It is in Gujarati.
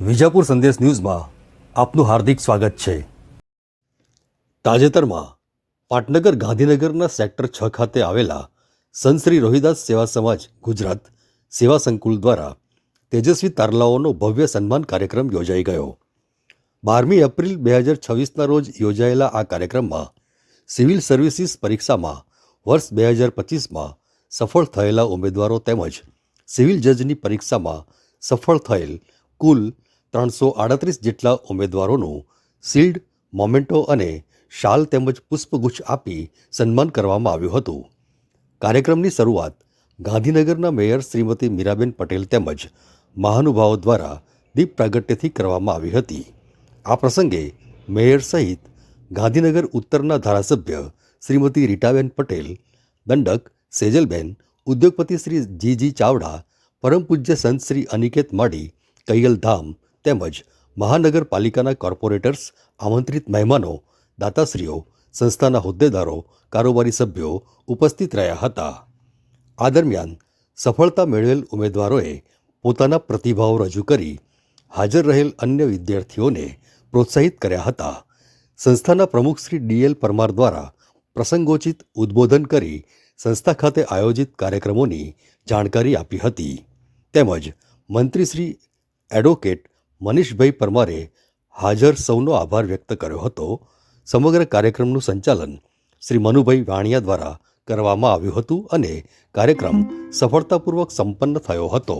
વિજાપુર સંદેશ ન્યૂઝમાં આપનું હાર્દિક સ્વાગત છે। તાજેતરમાં પાટનગર ગાંધીનગરના સેક્ટર 6 ખાતે આવેલા સંત શ્રી રોહિદાસ સેવા સમાજ ગુજરાત સેવા સંકુલ દ્વારા તેજસ્વી તારલાઓનો ભવ્ય સન્માન કાર્યક્રમ યોજાઈ ગયો। 12મી એપ્રિલ 2026ના રોજ યોજાયેલા આ કાર્યક્રમમાં સિવિલ સર્વિસીસ પરીક્ષામાં વર્ષ 2025માં સફળ થયેલા ઉમેદવારો તેમજ સિવિલ જજની પરીક્ષામાં સફળ થયેલ કુલ 338 જેટલા ઉમેદવારોનું શિલ્ડ, મોમેન્ટો અને શાલ તેમજ પુષ્પગુચ્છ આપી સન્માન કરવામાં આવ્યું હતું। કાર્યક્રમની શરૂઆત ગાંધીનગરના મેયર શ્રીમતી મીરાબેન પટેલ તેમજ મહાનુભાવો દ્વારા દીપ પ્રાગટ્યથી કરવામાં આવી હતી। આ પ્રસંગે મેયર સહિત ગાંધીનગર ઉત્તરના ધારાસભ્ય શ્રીમતી રીટાબેન પટેલ, દંડક સેજલબેન, ઉદ્યોગપતિ શ્રી જી ચાવડા, પરમ પૂજ્ય સંત શ્રી અનિકેત માડી, કૈયલ ધામ તેમજ મહાનગરપાલિકાના કોર્પોરેટર્સ, આમંત્રિત મહેમાનો, દાતાશ્રીઓ, સંસ્થાના હોદ્દેદારો, કારોબારી સભ્યો ઉપસ્થિત રહ્યા હતા। આ દરમિયાન સફળતા મેળવેલ ઉમેદવારોએ પોતાના પ્રતિભાવો રજૂ કરી હાજર રહેલ અન્ય વિદ્યાર્થીઓને પ્રોત્સાહિત કર્યા હતા। સંસ્થાના પ્રમુખ શ્રી ડીએલ પરમાર દ્વારા પ્રસંગોચિત ઉદ્બોધન કરી સંસ્થા ખાતે આયોજિત કાર્યક્રમોની જાણકારી આપી હતી તેમજ મંત્રી શ્રી એડવોકેટ મનીષભાઈ પરમારે હાજર સૌનો આભાર વ્યક્ત કર્યો હતો। સમગ્ર કાર્યક્રમનું સંચાલન શ્રી મનુભાઈ વાણિયા દ્વારા કરવામાં આવ્યું હતું અને કાર્યક્રમ સફળતાપૂર્વક સંપન્ન થયો હતો।